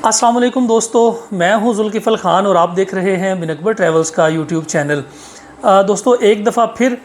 अस्सलाम वालेकुम दोस्तों, मैं हूं जुल्किफ़ल ख़ान और आप देख रहे हैं बिन अकबर ट्रैवल्स का यूट्यूब चैनल। दोस्तों एक दफ़ा फिर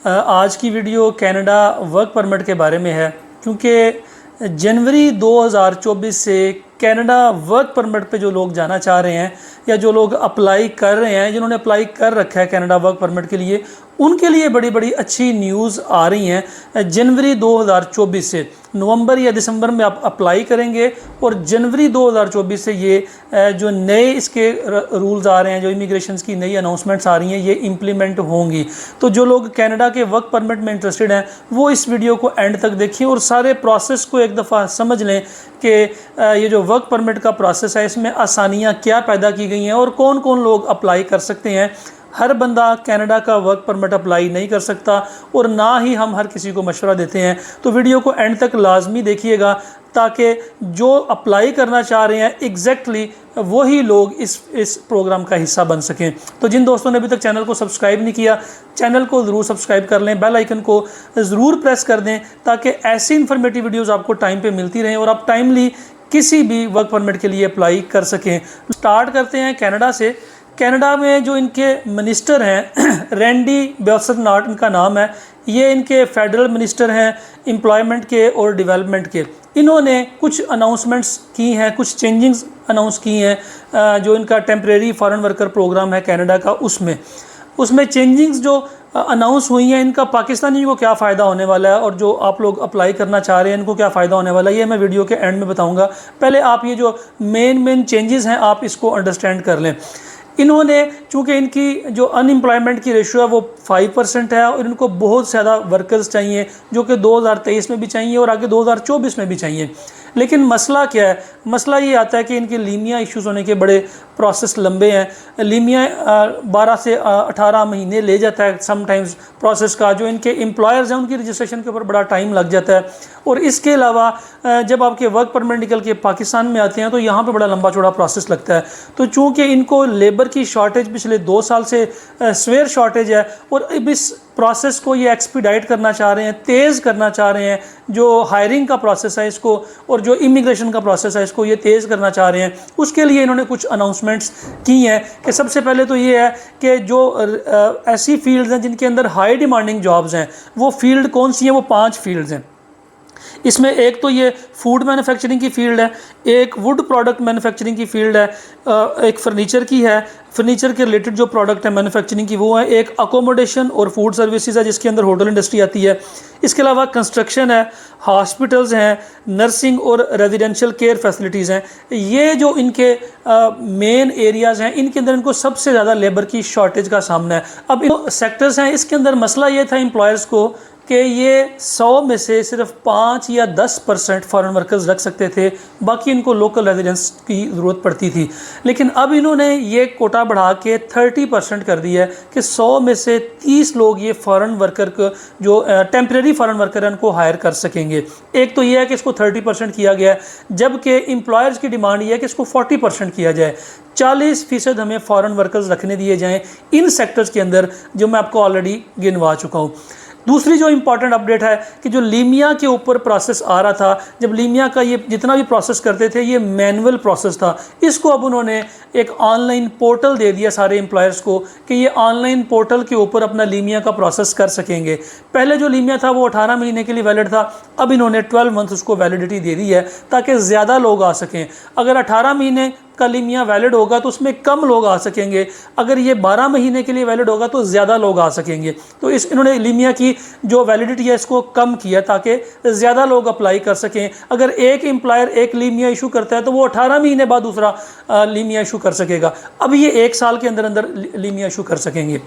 आज की वीडियो कनाडा वर्क परमिट के बारे में है, क्योंकि जनवरी 2024 से कनाडा वर्क परमिट पे जो लोग जाना चाह रहे हैं या जो लोग अप्लाई कर रहे हैं, जिन्होंने अप्लाई कर रखा है कनाडा वर्क परमिट के लिए, उनके लिए बड़ी बड़ी अच्छी न्यूज़ आ रही हैं। जनवरी 2024 से नवंबर या दिसंबर में आप अप्लाई करेंगे और जनवरी 2024 से ये जो नए इसके रूल्स आ रहे हैं, जो इमिग्रेशन की नई अनाउंसमेंट्स आ रही हैं, ये इम्प्लीमेंट होंगी। तो जो लोग कनाडा के वर्क परमिट में इंटरेस्टेड हैं वो इस वीडियो को एंड तक देखें और सारे प्रोसेस को एक दफ़ा समझ लें कि ये जो वर्क परमिट का प्रोसेस है इसमें आसानियाँ क्या पैदा की गई हैं और कौन कौन लोग अप्लाई कर सकते हैं। हर बंदा कनाडा का वर्क परमिट अप्लाई नहीं कर सकता और ना ही हम हर किसी को मशवरा देते हैं। तो वीडियो को एंड तक लाजमी देखिएगा ताकि जो अप्लाई करना चाह रहे हैं एग्जैक्टली वही लोग इस प्रोग्राम का हिस्सा बन सकें। तो जिन दोस्तों ने अभी तक चैनल को सब्सक्राइब नहीं किया, चैनल को ज़रूर सब्सक्राइब कर लें, बेल आइकन को ज़रूर प्रेस कर दें ताकि ऐसी इन्फॉर्मेटिव वीडियोज़ आपको टाइम पर मिलती रहें और आप टाइमली किसी भी वर्क परमिट के लिए अप्लाई कर सकें। स्टार्ट करते हैं कनाडा से। कनाडा में जो इनके मिनिस्टर हैं रैंडी बेल्सरनाट इनका नाम है, ये इनके फेडरल मिनिस्टर हैं एम्प्लॉयमेंट के और डेवलपमेंट के। इन्होंने कुछ अनाउंसमेंट्स की हैं, कुछ चेंजिंग्स अनाउंस की हैं जो इनका टेम्परेरी फॉरेन वर्कर प्रोग्राम है कनाडा का, उसमें चेंजिंग्स जो अनाउंस हुई हैं, इनका पाकिस्तानियों को क्या फ़ायदा होने वाला है और जो आप लोग अप्लाई करना चाह रहे हैं इनको क्या फ़ायदा होने वाला है, ये मैं वीडियो के एंड में बताऊंगा। पहले आप ये जो मेन चेंजेस हैं आप इसको अंडरस्टैंड कर लें। इन्होंने चूँकि इनकी जो अनएम्प्लॉयमेंट की रेशियो है वो 5% है और इनको बहुत ज़्यादा वर्कर्स चाहिए जो कि 2023 में भी चाहिए और आगे 2024 में भी चाहिए। लेकिन मसला क्या है? मसला ये आता है कि इनके लीमिया इश्यूज़ होने के बड़े प्रोसेस लंबे हैं। लीमिया 12 से 18 महीने ले जाता है समटाइम्स प्रोसेस का। जो इनके एम्प्लॉयर्स हैं उनकी रजिस्ट्रेशन के ऊपर बड़ा टाइम लग जाता है और इसके अलावा जब आपके वर्क परमिट निकल के पाकिस्तान में आते हैं तो यहाँ पे बड़ा लंबा चौड़ा प्रोसेस लगता है। तो चूँकि इनको लेबर की शॉर्टेज पिछले 2 साल से स्वेयर शॉर्टेज है और अब इस प्रोसेस को ये एक्सपीडाइट करना चाह रहे हैं, तेज़ करना चाह रहे हैं। जो हायरिंग का प्रोसेस है इसको और जो इमिग्रेशन का प्रोसेस है इसको ये तेज़ करना चाह रहे हैं। उसके लिए इन्होंने कुछ अनाउंसमेंट्स की हैं कि सबसे पहले तो ये है कि जो ऐसी फील्ड्स हैं जिनके अंदर हाई डिमांडिंग जॉब्स हैं, वो फील्ड कौन सी हैं? वो 5 फील्ड्स हैं। इसमें एक तो ये फूड मैन्युफैक्चरिंग की फ़ील्ड है, एक वुड प्रोडक्ट मैन्युफैक्चरिंग की फ़ील्ड है, एक फर्नीचर की है, फर्नीचर के रिलेटेड जो प्रोडक्ट है मैन्युफैक्चरिंग की वो है, एक अकोमोडेशन और फूड सर्विसेज है जिसके अंदर होटल इंडस्ट्री आती है। इसके अलावा कंस्ट्रक्शन है, हॉस्पिटल्स हैं, नर्सिंग और रेजिडेंशियल केयर फैसिलिटीज़ हैं। ये जो इनके मेन एरियाज़ हैं इनके अंदर इनको सबसे ज़्यादा लेबर की शॉर्टेज का सामना है। अब इन सेक्टर्स हैं, इसके अंदर मसला ये था एम्प्लॉयर्स को कि ये 100 में से सिर्फ 5 या 10% फॉरेन वर्कर्स रख सकते थे, बाकी इनको लोकल रेजिडेंस की ज़रूरत पड़ती थी। लेकिन अब इन्होंने ये कोटा बढ़ा के 30% कर दिया है कि 100 में से 30 लोग ये फॉरेन वर्कर को जो टेम्परेरी फॉरेन वर्कर हैं उनको हायर कर सकेंगे। एक तो ये है कि इसको 30% किया गया है, जबकि एम्प्लॉयर्स की डिमांड ये है कि इसको 40% किया जाए। 40% हमें फॉरेन वर्कर्स रखने दिए जाएँ इन सेक्टर्स के अंदर जो मैं आपको ऑलरेडी गिनवा चुका हूँ। दूसरी जो इम्पॉर्टेंट अपडेट है कि जो लीमिया के ऊपर प्रोसेस आ रहा था, जब लीमिया का ये जितना भी प्रोसेस करते थे ये मैनुअल प्रोसेस था, इसको अब उन्होंने एक ऑनलाइन पोर्टल दे दिया सारे एम्प्लॉयर्स को कि ये ऑनलाइन पोर्टल के ऊपर अपना लीमिया का प्रोसेस कर सकेंगे। पहले जो लीमिया था वो 18 महीने के लिए वैलिड था, अब इन्होंने 12 मंथ उसको वैलिडिटी दे दी है ताकि ज़्यादा लोग आ सकें। अगर 18 महीने का लीमिया वैलिड होगा तो उसमें कम लोग आ सकेंगे, अगर ये 12 महीने के लिए वैलिड होगा तो ज़्यादा लोग आ सकेंगे। तो इन्होंने लीमिया की जो वैलिडिटी है इसको कम किया ताकि ज़्यादा लोग अप्लाई कर सकें। अगर एक एम्प्लॉयर एक लीमिया इशू करता है तो वो 18 महीने बाद दूसरा लीमिया इशू कर सकेगा। अब ये 1 साल के अंदर अंदर लीमिया इशू कर सकेंगे।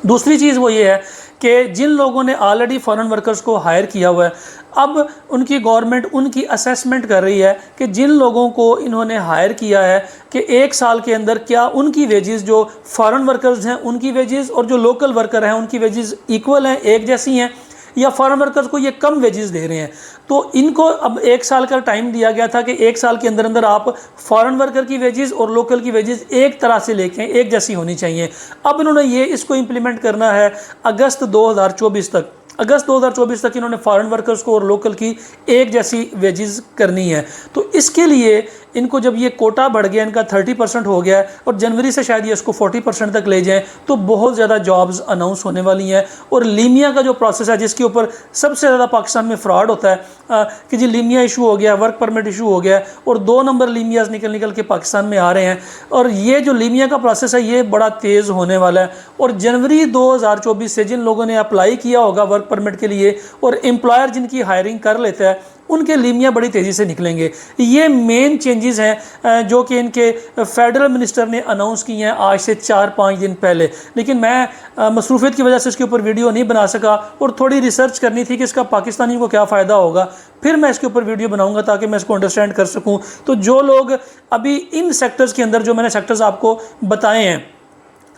दूसरी चीज़ वो ये है कि जिन लोगों ने ऑलरेडी फॉरेन वर्कर्स को हायर किया हुआ है, अब उनकी गवर्नमेंट उनकी असेसमेंट कर रही है कि जिन लोगों को इन्होंने हायर किया है कि 1 साल के अंदर क्या उनकी वेजेस जो फॉरेन वर्कर्स हैं उनकी वेजेस और जो लोकल वर्कर हैं उनकी वेजेस इक्वल हैं, एक जैसी हैं, या फॉरेन वर्कर्स को ये कम वेजेस दे रहे हैं। तो इनको अब 1 साल का टाइम दिया गया था कि 1 साल के अंदर अंदर आप फॉरेन वर्कर की वेजेस और लोकल की वेजेस एक तरह से लेके एक जैसी होनी चाहिए। अब इन्होंने ये इसको इम्प्लीमेंट करना है अगस्त 2024 तक। अगस्त 2024 तक इन्होंने फॉरेन वर्कर्स को और लोकल की एक जैसी वेजेस करनी है। तो इसके लिए इनको जब ये कोटा बढ़ गया, इनका 30% हो गया है और जनवरी से शायद ये इसको 40% तक ले जाएं, तो बहुत ज़्यादा जॉब्स अनाउंस होने वाली हैं। और लीमिया का जो प्रोसेस है, जिसके ऊपर सबसे ज़्यादा पाकिस्तान में फ्रॉड होता है कि जी लीमिया इशू हो गया, वर्क परमिट इशू हो गया, और 2 नंबर लीमियाज निकल के पाकिस्तान में आ रहे हैं। और ये जो लीमिया का प्रोसेस है ये बड़ा तेज़ होने वाला है। और जनवरी 2024 से जिन लोगों ने अप्लाई किया होगा वर्क परमिट के लिए और एम्प्लॉयर जिनकी हायरिंग कर लेता है, उनके लीमिया बड़ी तेज़ी से निकलेंगे। ये मेन चेंजेस हैं जो कि इनके फेडरल मिनिस्टर ने अनाउंस किए हैं आज से 4-5 दिन पहले। लेकिन मैं मसरूफियत की वजह से इसके ऊपर वीडियो नहीं बना सका और थोड़ी रिसर्च करनी थी कि इसका पाकिस्तानियों को क्या फ़ायदा होगा, फिर मैं इसके ऊपर वीडियो बनाऊंगा ताकि मैं इसको अंडरस्टैंड कर सकूं। तो जो लोग अभी इन सेक्टर्स के अंदर, जो मैंने सेक्टर्स आपको बताए हैं,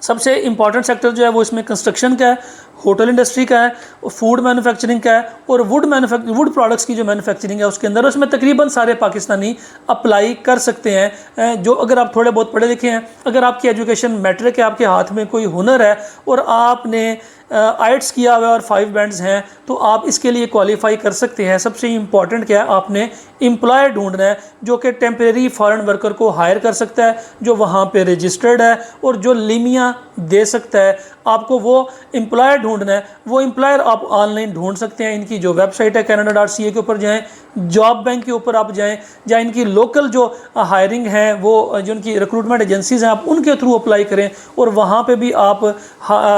सबसे इंपॉर्टेंट सेक्टर जो है वो इसमें कंस्ट्रक्शन का है, होटल इंडस्ट्री का है, फूड मैन्युफैक्चरिंग का है और वुड प्रोडक्ट्स की जो मैन्युफैक्चरिंग है उसके अंदर, उसमें तकरीबन सारे पाकिस्तानी अप्लाई कर सकते हैं। जो अगर आप थोड़े बहुत पढ़े लिखे हैं, अगर आपकी एजुकेशन मैट्रिक है, आपके हाथ में कोई हुनर है और आपने आइट्स किया हुआ है और 5 बैंड्स हैं, तो आप इसके लिए क्वालिफाई कर सकते हैं। सबसे इम्पॉर्टेंट क्या है, आपने एम्प्लॉयर ढूंढना है जो कि टेम्परेरी फॉरेन वर्कर को हायर कर सकता है, जो वहाँ पे रजिस्टर्ड है और जो लीमिया दे सकता है। आपको वो एम्प्लॉयर ढूंढना है, वो एम्प्लॉयर आप ऑनलाइन ढूंढ सकते हैं। इनकी जो वेबसाइट है canada.ca के ऊपर जाएँ, जॉब बैंक के ऊपर आप जाएँ, या इनकी लोकल जो हायरिंग है, वो जो उनकी रिक्रूटमेंट एजेंसीज़ हैं, आप उनके थ्रू अप्लाई करें और वहाँ पे भी आप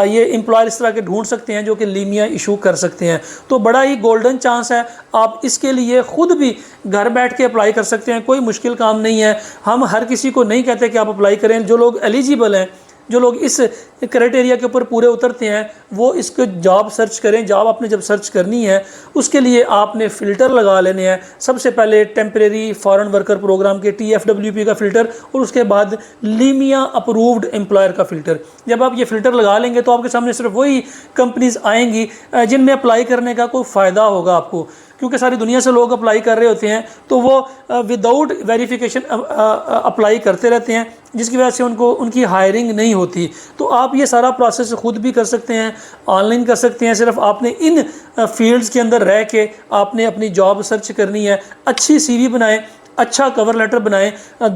ये एम्प्लॉयर इस तरह के ढूंढ सकते हैं जो कि लीमिया इशू कर सकते हैं। तो बड़ा ही गोल्डन चांस है, आप इसके लिए ख़ुद भी घर बैठ के अप्लाई कर सकते हैं, कोई मुश्किल काम नहीं है। हम हर किसी को नहीं कहते कि आप अप्लाई करें। जो लोग एलिजिबल हैं, जो लोग इस क्राइटेरिया के ऊपर पूरे उतरते हैं, वो इसको जॉब सर्च करें। जॉब आपने जब सर्च करनी है उसके लिए आपने फ़िल्टर लगा लेने हैं। सबसे पहले टेम्परेरी फॉरेन वर्कर प्रोग्राम के TFWP का फ़िल्टर और उसके बाद लीमिया अप्रूव्ड एम्प्लॉयर का फ़िल्टर। जब आप ये फ़िल्टर लगा लेंगे तो आपके सामने सिर्फ वही कंपनीज़ आएंगी जिनमें अप्लाई करने का कोई फ़ायदा होगा आपको, क्योंकि सारी दुनिया से लोग अप्लाई कर रहे होते हैं, तो वो विदाउट वेरिफिकेशन अप्लाई करते रहते हैं, जिसकी वजह से उनकी हायरिंग नहीं होती। तो आप ये सारा प्रोसेस ख़ुद भी कर सकते हैं, ऑनलाइन कर सकते हैं। सिर्फ आपने इन फील्ड्स के अंदर रह के आपने अपनी जॉब सर्च करनी है। अच्छी CV बनाएं, अच्छा कवर लेटर बनाएं।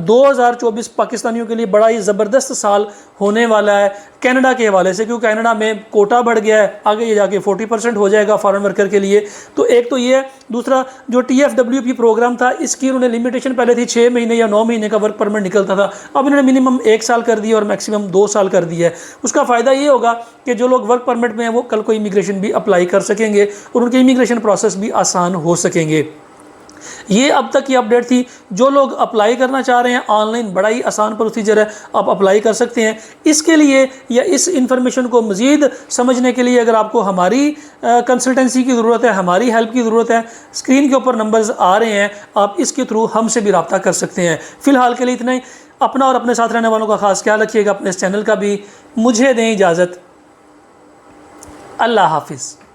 2024 पाकिस्तानियों के लिए बड़ा ही ज़बरदस्त साल होने वाला है कनाडा के हवाले से, क्योंकि कनाडा में कोटा बढ़ गया है, आगे ये जाके 40% हो जाएगा फॉरेन वर्कर के लिए। तो एक तो ये है। दूसरा, जो TFWP प्रोग्राम था, इसकी उन्होंने लिमिटेशन पहले थी 6 महीने या 9 महीने का वर्क परमिट निकलता था, अब इन्होंने मिनिमम 1 साल कर दिया और मैक्सिमम 2 साल कर दिया है। उसका फ़ायदा ये होगा कि जो लोग वर्क परमिट में हैं वो कल को इमिग्रेशन भी अप्लाई कर सकेंगे और उनके इमिग्रेशन प्रोसेस भी आसान हो सकेंगे। ये अब तक की अपडेट थी। जो लोग अप्लाई करना चाह रहे हैं, ऑनलाइन बड़ा ही आसान प्रोसीजर है, आप अप्लाई कर सकते हैं। इसके लिए या इस इंफॉर्मेशन को मज़ीद समझने के लिए अगर आपको हमारी कंसल्टेंसी की ज़रूरत है, हमारी हेल्प की ज़रूरत है, स्क्रीन के ऊपर नंबर्स आ रहे हैं, आप इसके थ्रू हमसे भी रब्ता कर सकते हैं। फ़िलहाल के लिए इतना ही। अपना और अपने साथ रहने वालों का ख़ास ख्याल रखिएगा, अपने इस चैनल का भी। मुझे दें इजाज़त। अल्लाह हाफिज़।